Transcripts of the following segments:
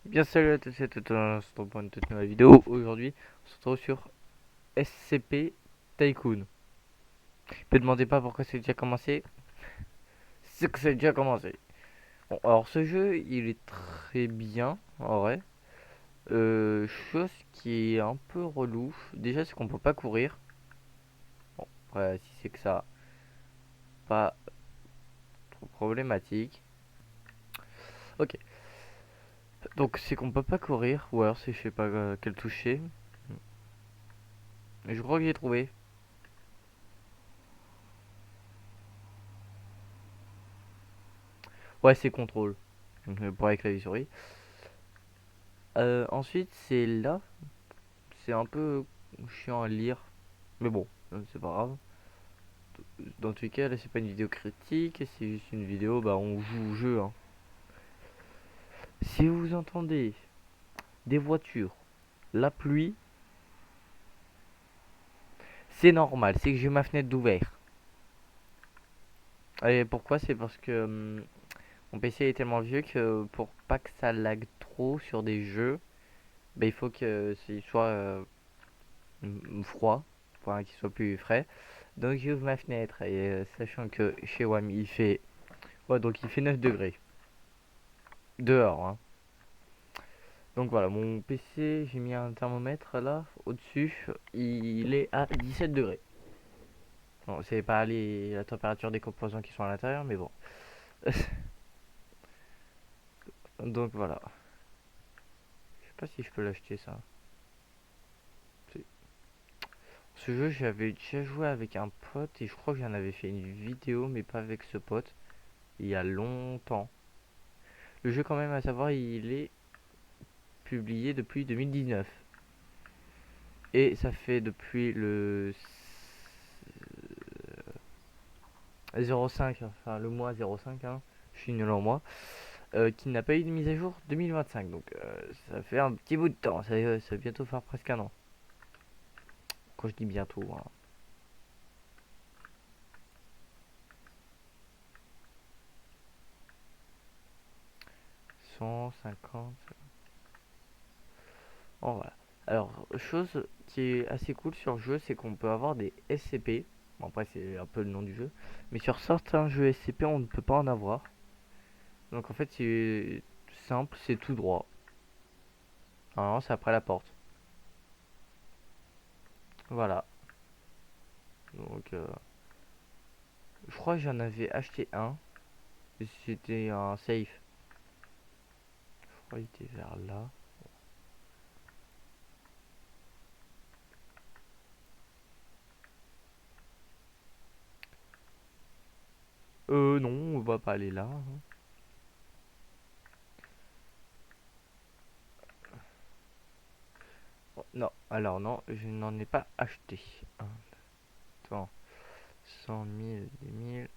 Bien salut à tous et à toutes, on se retrouve pour une toute nouvelle vidéo. Aujourd'hui, on se retrouve sur SCP Tycoon. Ne me demandez pas pourquoi c'est déjà commencé, c'est que c'est déjà commencé. Bon, alors ce jeu, il est très bien, en vrai. Chose qui est un peu relou, déjà c'est qu'on peut pas courir. Bon, après, si c'est que ça, pas trop problématique. Ok, donc c'est qu'on peut pas courir, ou alors c'est je sais pas quel toucher. Je crois que j'ai trouvé. Ouais, c'est contrôle. Donc, pour avec la souris. Ensuite, c'est là. C'est un peu chiant à lire. Mais bon, c'est pas grave. Dans tous les cas, là, c'est pas une vidéo critique. C'est juste une vidéo, bah, on joue au jeu. Hein. Si vous entendez des voitures, la pluie, c'est normal. C'est que j'ai ma fenêtre d'ouvert. Et pourquoi? C'est parce que mon PC est tellement vieux que pour pas que ça lag trop sur des jeux, bah, il faut que qu'il soit froid. Pour qu'il soit plus frais. Donc j'ouvre ma fenêtre et sachant que chez WAM il fait ouais donc il fait 9 degrés dehors hein. Donc voilà mon PC j'ai mis un thermomètre là au-dessus il est à 17 degrés. Bon c'est pas la température des composants qui sont à l'intérieur mais bon. Donc voilà. Je sais pas si je peux l'acheter ça. Ce jeu j'avais déjà joué avec un pote et je crois que j'en avais fait une vidéo mais pas avec ce pote il y a longtemps. Le jeu quand même à savoir il est publié depuis 2019. Et ça fait depuis le 05, enfin le mois 05, hein, je suis nul en mois, qui n'a pas eu de mise à jour 2025. Donc ça fait un petit bout de temps, ça va bientôt faire presque un an. Quand je dis bientôt, hein. 150. Bon, voilà. Alors, chose qui est assez cool sur le jeu, c'est qu'on peut avoir des SCP. Bon, après, c'est un peu le nom du jeu. Mais sur certains jeux SCP, on ne peut pas en avoir. Donc, en fait, c'est simple, c'est tout droit. Normalement, c'est après la porte. Voilà. Donc, je crois que j'en avais acheté un. C'était un safe. Je crois qu'il était vers là. Non, on va pas aller là. Hein. Oh, non, alors non, je n'en ai pas acheté. Attends, 100 000, 10 000.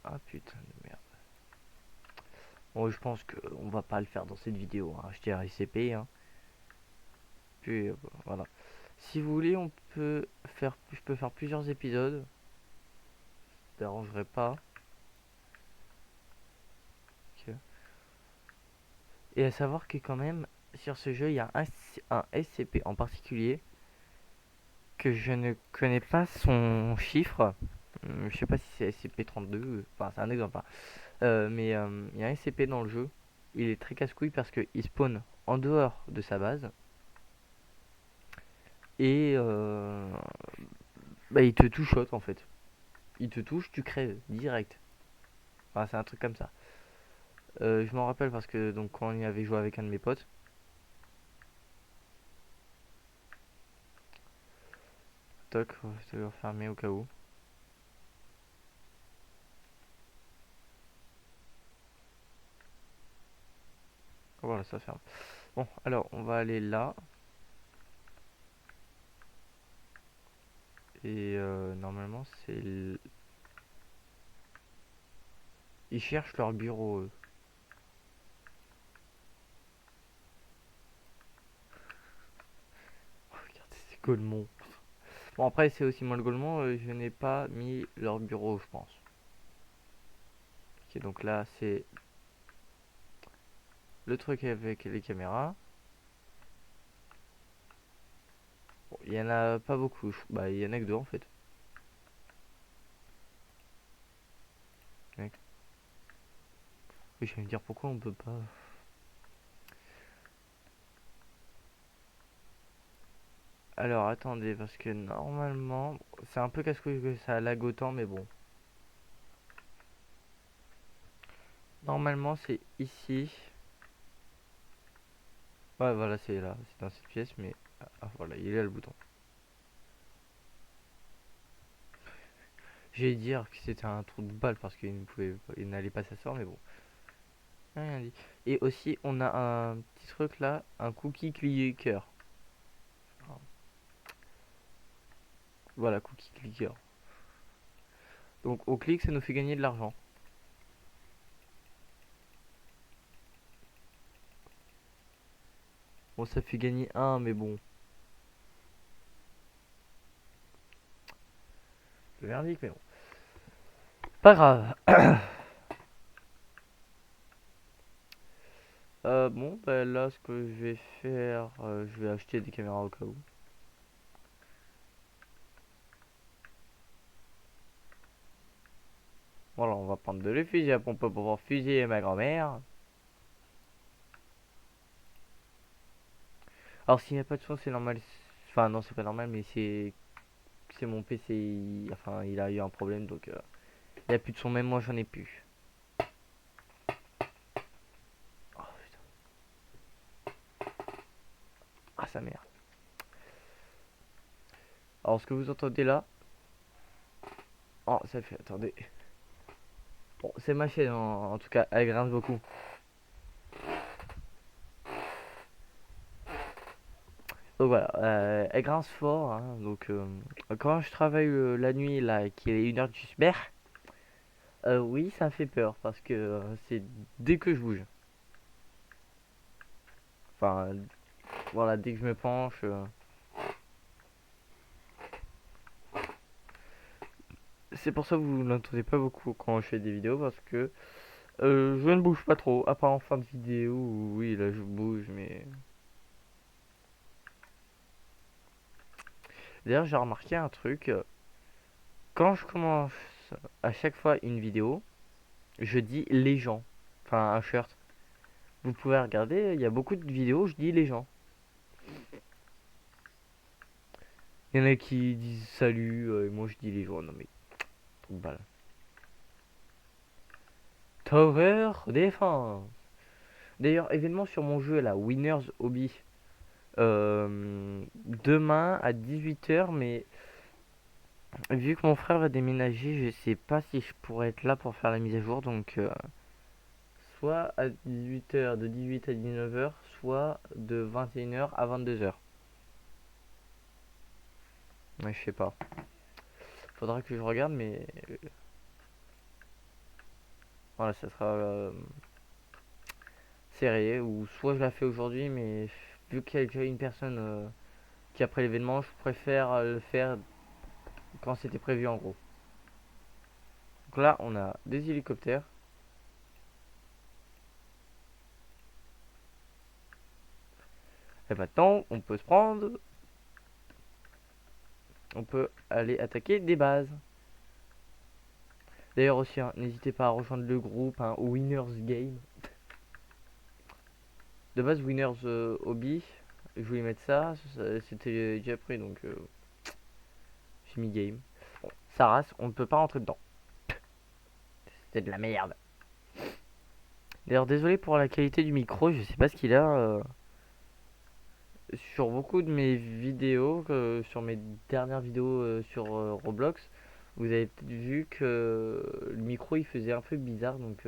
Ah putain de merde. Bon, je pense qu'on va pas le faire dans cette vidéo. Hein. Acheter un ICP. Hein. Puis voilà. Si vous voulez, je peux faire plusieurs épisodes. Ça dérangerait pas. Ok. Et à savoir que quand même, sur ce jeu, il y a un SCP en particulier que je ne connais pas son chiffre. Je sais pas si c'est SCP-32, enfin c'est un exemple. Hein. Mais il y a un SCP dans le jeu. Il est très casse-couille parce qu'il spawn en dehors de sa base. Et bah, il te touche en fait. Il te touche, tu crèves direct. Enfin, c'est un truc comme ça. Je m'en rappelle parce que donc quand on y avait joué avec un de mes potes. Toc, je vais refermer au cas où. Voilà, ça ferme. Bon, alors on va aller là. Et normalement, ils cherchent leur bureau. Oh, regardez, c'est Golemont. Bon, après, c'est aussi moi le Golemont. Je n'ai pas mis leur bureau, je pense. Ok, donc là, c'est le truc avec les caméras. Bon, il y en a pas beaucoup. Bah, il y en a que deux en fait. Oui, je vais me dire pourquoi on peut pas. Alors attendez, parce que normalement, c'est un peu casse-couille que ça lag autant, mais bon. Normalement, c'est ici. Ouais, voilà, c'est là, c'est dans cette pièce, mais voilà, il est là le bouton. J'allais dire que c'était un trou de balle parce qu'il ne pouvait, il n'allait pas s'asseoir, mais bon, rien dit. Et aussi, on a un petit truc là, un cookie clicker. Voilà, cookie clicker. Donc au clic, ça nous fait gagner de l'argent. Bon, ça fait gagner un, mais bon. Le verdict, mais bon. Pas grave. Bon, bah là, ce que je vais faire, je vais acheter des caméras au cas où. Voilà, on va prendre de le fusil à pompe pour pouvoir fusiller ma grand-mère. Alors, s'il n'y a pas de son, c'est normal. Enfin, non, c'est pas normal, mais c'est mon PC. Enfin, il a eu un problème, donc il n'y a plus de son, même moi, j'en ai plus. Oh, putain. Ah, sa mère. Alors, ce que vous entendez là. Oh, ça fait. Attendez. Bon, c'est ma chaîne en tout cas, elle grince beaucoup. Donc voilà, elle grince fort, hein, donc quand je travaille la nuit là, qu'il est 1h du super, oui, ça me fait peur parce que c'est dès que je bouge. Enfin, voilà, dès que je me penche. C'est pour ça que vous n'entendez pas beaucoup quand je fais des vidéos parce que je ne bouge pas trop, à part en fin de vidéo où oui, là je bouge, mais. D'ailleurs, j'ai remarqué un truc, quand je commence à chaque fois une vidéo, je dis les gens, enfin un shirt. Vous pouvez regarder, il y a beaucoup de vidéos, je dis les gens. Il y en a qui disent salut, et moi je dis les gens. Non mais, trop de balle. Tower Defense. D'ailleurs, événement sur mon jeu là, Winners Hobby. Demain à 18h, mais vu que mon frère va déménager, je sais pas si je pourrais être là pour faire la mise à jour. Donc, soit à 18h, de 18 à 19h, soit de 21h à 22h. Ouais, je sais pas. Faudra que je regarde, mais voilà, ça sera serré. Ou soit je la fais aujourd'hui, mais vu qu'il y a déjà une personne qui après l'événement, je préfère le faire quand c'était prévu en gros. Donc là, on a des hélicoptères. Et maintenant, on peut se prendre. On peut aller attaquer des bases. D'ailleurs aussi, hein, n'hésitez pas à rejoindre le groupe hein, Winners Game. De base, Winners Hobby. Je voulais mettre ça. C'était déjà pris, donc j'ai mis Game. Bon, ça rase, on ne peut pas rentrer dedans. C'est de la merde. D'ailleurs, désolé pour la qualité du micro, je sais pas ce qu'il a. Sur beaucoup de mes vidéos, sur mes dernières vidéos sur Roblox, vous avez peut-être vu que le micro il faisait un peu bizarre, donc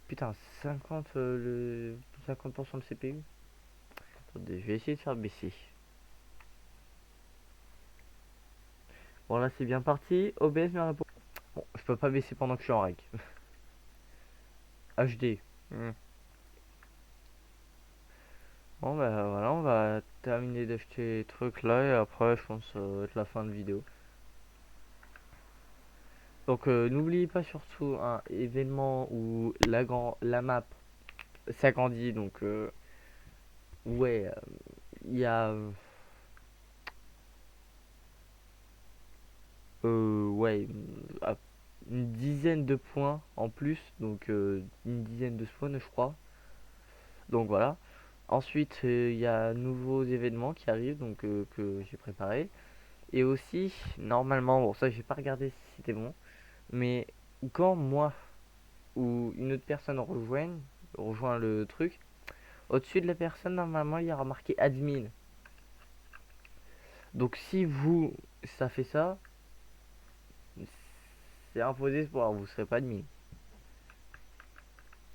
putain 50% de CPU. Attendez, je vais essayer de faire baisser. Bon là c'est bien parti, OBS me répond. Bon, je peux pas baisser pendant que je suis en rec. HD. Bon bah voilà, on va terminer d'acheter les trucs là et après je pense ça va être la fin de vidéo. Donc n'oubliez pas surtout un événement où la map s'agrandit. Donc, ouais, il y a ouais, une dizaine de points en plus. Donc, une dizaine de spawns, je crois. Donc, voilà. Ensuite, il y a nouveaux événements qui arrivent, donc que j'ai préparé. Et aussi, normalement, bon, ça, j'ai pas regardé si c'était bon, mais quand moi ou une autre personne rejoint le truc, au-dessus de la personne, normalement, il y aura marqué admin. Donc, si vous, ça fait ça, c'est imposé ce pouvoir, vous serez pas admin.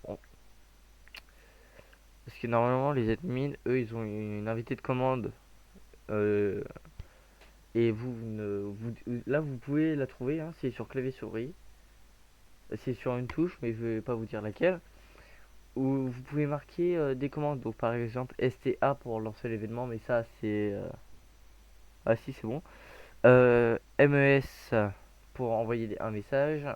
Bon, parce que normalement, les admins, eux, ils ont une invitée de commande. euh, et là, vous pouvez la trouver, hein, c'est sur clavier souris. C'est sur une touche, mais je vais pas vous dire laquelle. Où vous pouvez marquer des commandes. Donc par exemple STA pour lancer l'événement, mais ça c'est... Ah si c'est bon. MES pour envoyer un message.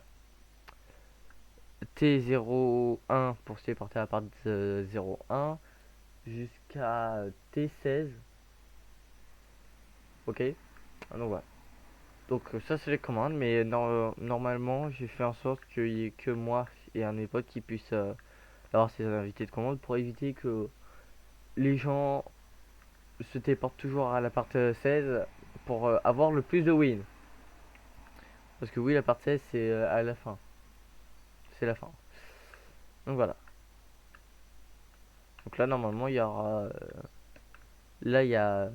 T01 pour se téléporter à part de 01 jusqu'à T16. Ok. Ah, donc voilà. Donc ça c'est les commandes, mais normalement j'ai fait en sorte qu'il y ait que moi et un de mes potes qui puissent avoir ces invités de commande pour éviter que les gens se téléportent toujours à la part 16 pour avoir le plus de wins. Parce que oui, la part 16 c'est à la fin. C'est la fin. Donc voilà. Donc là normalement il y aura... là il y a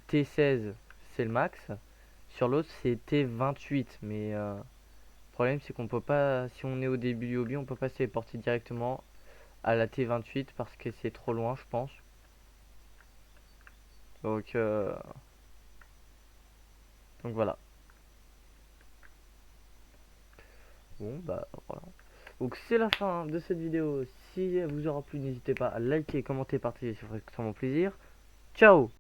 T16 c'est le max. Sur l'autre c'est T28. Mais le problème c'est qu'on peut pas... Si on est au début du hobby on peut pas se téléporter directement à la T28 parce que c'est trop loin je pense. Donc, donc voilà. Bon bah voilà. Donc c'est la fin de cette vidéo. Si elle vous aura plu, n'hésitez pas à liker, commenter, partager, ça ferait extrêmement plaisir. Ciao!